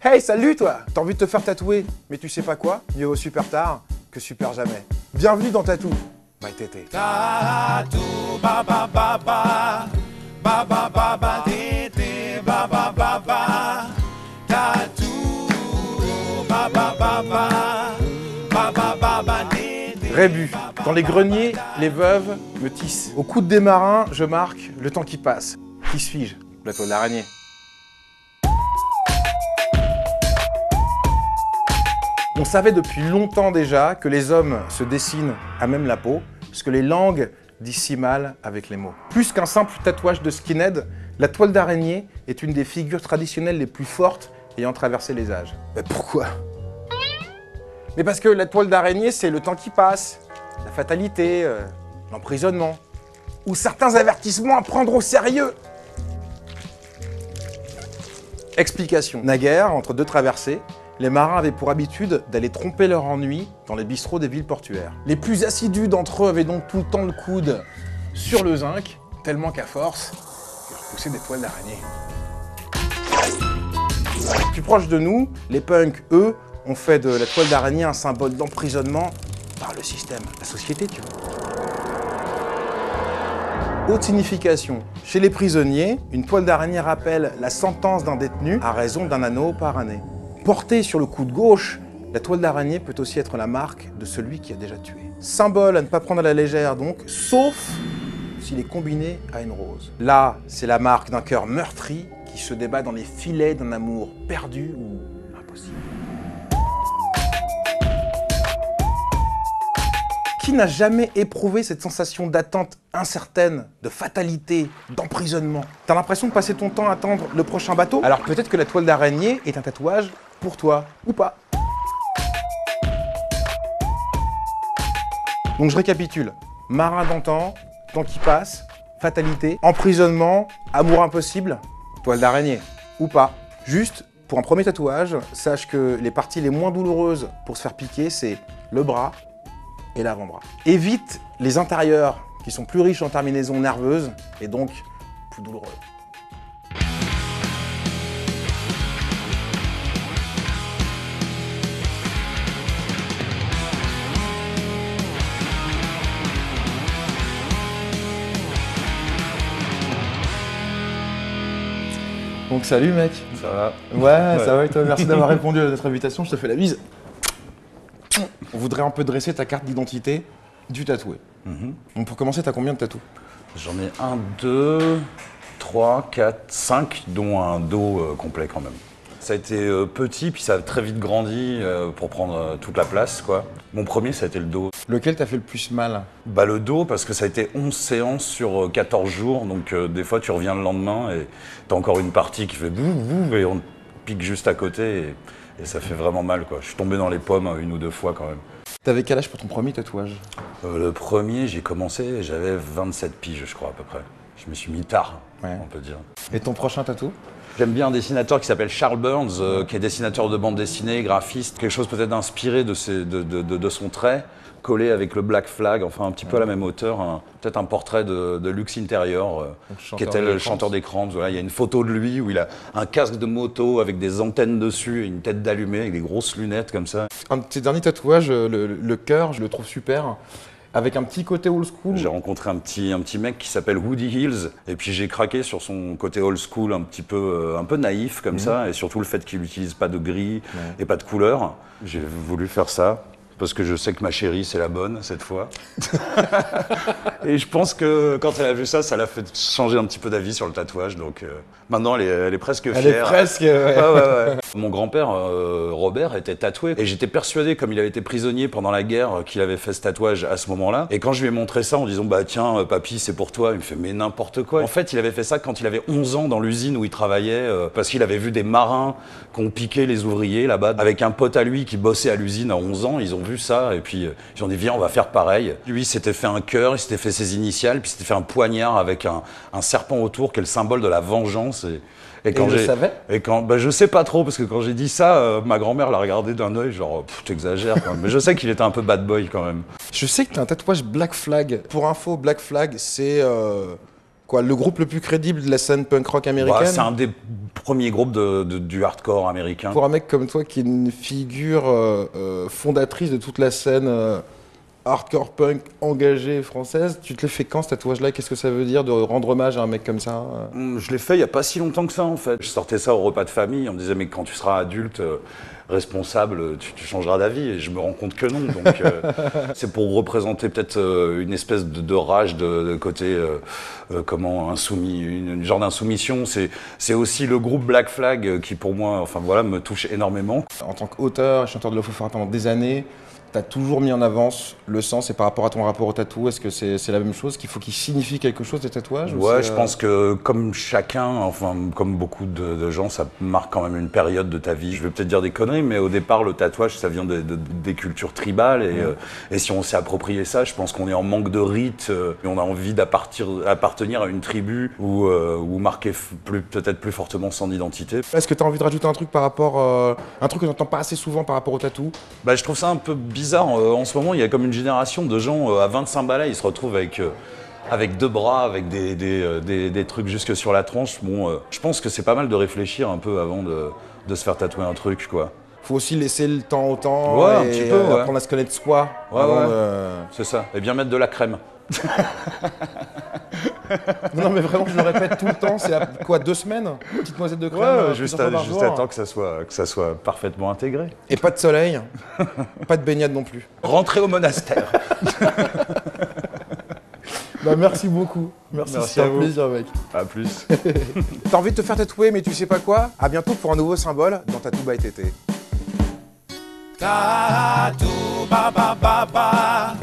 Hey, salut toi! T'as envie de te faire tatouer, mais tu sais pas quoi? Mieux vaut super tard que super jamais. Bienvenue dans Tatou, my tété. Tatou, ba ba ba ba, ba ba ba ba tété, ba ba ba ba. Tatou, ba ba ba ba, ba ba ba ba tété. Rébus. Dans les greniers, les veuves me tissent. Au coude des marins, je marque le temps qui passe. Qui suis-je? La toile d'araignée. On savait depuis longtemps déjà que les hommes se dessinent à même la peau, parce que les langues disent si mal avec les mots. Plus qu'un simple tatouage de skinhead, la toile d'araignée est une des figures traditionnelles les plus fortes ayant traversé les âges. Mais pourquoi? Mais parce que la toile d'araignée, c'est le temps qui passe, la fatalité, l'emprisonnement, ou certains avertissements à prendre au sérieux. Explication. Naguère, entre deux traversées, les marins avaient pour habitude d'aller tromper leur ennui dans les bistrots des villes portuaires. Les plus assidus d'entre eux avaient donc tout le temps le coude sur le zinc, tellement qu'à force, ils repoussaient des toiles d'araignée. Plus proche de nous, les punks, eux, ont fait de la toile d'araignée un symbole d'emprisonnement par le système, la société, tu vois. Haute signification. Chez les prisonniers, une toile d'araignée rappelle la sentence d'un détenu à raison d'un anneau par année. Portée sur le coude gauche, la toile d'araignée peut aussi être la marque de celui qui a déjà tué. Symbole à ne pas prendre à la légère donc, sauf s'il est combiné à une rose. Là, c'est la marque d'un cœur meurtri qui se débat dans les filets d'un amour perdu ou impossible. Qui n'a jamais éprouvé cette sensation d'attente incertaine, de fatalité, d'emprisonnement? T'as l'impression de passer ton temps à attendre le prochain bateau? Alors peut-être que la toile d'araignée est un tatouage pour toi, ou pas. Donc je récapitule. Marin d'antan, temps qui passe, fatalité, emprisonnement, amour impossible, toile d'araignée, ou pas. Juste, pour un premier tatouage, sache que les parties les moins douloureuses pour se faire piquer, c'est le bras et l'avant-bras. Évite les intérieurs qui sont plus riches en terminaisons nerveuses et donc plus douloureux. Donc salut mec. Ça va? Ouais, ça va et toi? Merci d'avoir répondu à notre invitation, je te fais la bise. On voudrait un peu dresser ta carte d'identité du tatoué. Donc pour commencer, t'as combien de tatous? J'en ai 1, 2, 3, 4, 5, dont un dos complet quand même. Ça a été petit, puis ça a très vite grandi pour prendre toute la place, quoi. Mon premier, ça a été le dos. Lequel t'a fait le plus mal? Bah le dos, parce que ça a été 11 séances sur 14 jours, donc des fois tu reviens le lendemain et t'as encore une partie qui fait boum boum et on te pique juste à côté et ça fait vraiment mal, quoi. Je suis tombé dans les pommes 1 ou 2 fois quand même. T'avais quel âge pour ton premier tatouage? Le premier, j'ai commencé, j'avais 27 piges, je crois, à peu près. Je me suis mis tard, Ouais. on peut dire. Et ton prochain tatou? J'aime bien un dessinateur qui s'appelle Charles Burns, qui est dessinateur de bande dessinée, graphiste, quelque chose peut-être inspiré de son trait, collé avec le Black Flag, enfin un petit peu à la même hauteur, peut-être un portrait de Lux Interior, qui était le chanteur des Cramps. Voilà, il y a une photo de lui où il a un casque de moto avec des antennes dessus et une tête d'allumé avec des grosses lunettes comme ça. Un de tes derniers tatouages, le cœur, je le trouve super. Avec un petit côté old school. J'ai rencontré un petit mec qui s'appelle Woody Hills et puis j'ai craqué sur son côté old school un peu naïf comme ça et surtout le fait qu'il n'utilise pas de gris et pas de couleur. J'ai voulu faire ça parce que je sais que ma chérie c'est la bonne cette fois. Et je pense que quand elle a vu ça, ça l'a fait changer un petit peu d'avis sur le tatouage. Donc maintenant elle est presque fière. Elle est presque, ouais. Ouais. Mon grand-père Robert était tatoué et j'étais persuadé, comme il avait été prisonnier pendant la guerre, qu'il avait fait ce tatouage à ce moment-là. Et quand je lui ai montré ça en disant bah tiens papy c'est pour toi, il me fait mais n'importe quoi. En fait il avait fait ça quand il avait 11 ans dans l'usine où il travaillait parce qu'il avait vu des marins qui ont piqué les ouvriers là-bas. Avec un pote à lui qui bossait à l'usine à 11 ans, ils ont vu ça et puis ils ont dit viens on va faire pareil. Lui il s'était fait un cœur, il s'était fait ses initiales, puis il s'était fait un poignard avec un serpent autour qui est le symbole de la vengeance. Et quand il le savait? Je sais pas trop, parce que quand j'ai dit ça, ma grand-mère l'a regardé d'un œil, genre, t'exagères quand même. Mais je sais qu'il était un peu bad boy quand même. Je sais que t'as un tatouage Black Flag. Pour info, Black Flag, c'est Quoi, le groupe le plus crédible de la scène punk rock américaine? Bah, c'est un des premiers groupes du hardcore américain. Pour un mec comme toi qui est une figure fondatrice de toute la scène hardcore punk engagée française, tu te l'es fait quand ce tatouage-là? Qu'est-ce que ça veut dire de rendre hommage à un mec comme ça? Je l'ai fait il n'y a pas si longtemps que ça en fait. Je sortais ça au repas de famille, on me disait mais quand tu seras adulte, responsable, tu changeras d'avis, et je me rends compte que non. Donc c'est pour représenter peut-être une espèce de rage de côté comment insoumis, une genre d'insoumission. C'est aussi le groupe Black Flag qui pour moi, enfin voilà, me touche énormément. En tant qu'auteur et chanteur de Lofofara pendant des années, tu as toujours mis en avance le sens, et par rapport à ton rapport au tatou, est-ce que c'est la même chose, qu'il faut qu'il signifie quelque chose, des tatouages? Ouais, je pense que comme chacun, enfin comme beaucoup de gens, ça marque quand même une période de ta vie. Je vais peut-être dire des conneries, mais au départ, le tatouage, ça vient des cultures tribales, et si on s'est approprié ça, je pense qu'on est en manque de rites, et on a envie d'appartenir à une tribu ou marquer peut-être plus fortement son identité. Est-ce que tu as envie de rajouter un truc par rapport, un truc que j'entends pas assez souvent par rapport au tatou? Bah, je trouve ça un peu bizarre. En ce moment, il y a comme une génération de gens à 25 balais, ils se retrouvent avec deux bras, avec des trucs jusque sur la tronche. Bon, je pense que c'est pas mal de réfléchir un peu avant de se faire tatouer un truc, quoi. Faut aussi laisser le temps au temps, ouais, un et petit peu, ouais. apprendre à se connaître soi. Ouais, avant ouais. de... C'est ça. Et bien mettre de la crème. Non mais vraiment, je le répète tout le temps, c'est à quoi, 2 semaines? Petite noisette de crème, Ouais, juste à temps que ça soit parfaitement intégré. Et pas de soleil, pas de baignade non plus. Rentrer au monastère. Bah merci beaucoup. Merci Merci c'est à un vous. plaisir mec. À plus. T'as envie de te faire tatouer mais tu sais pas quoi? À bientôt pour un nouveau symbole dans Tattoo by TT. Tattoo, ba ba ba ba.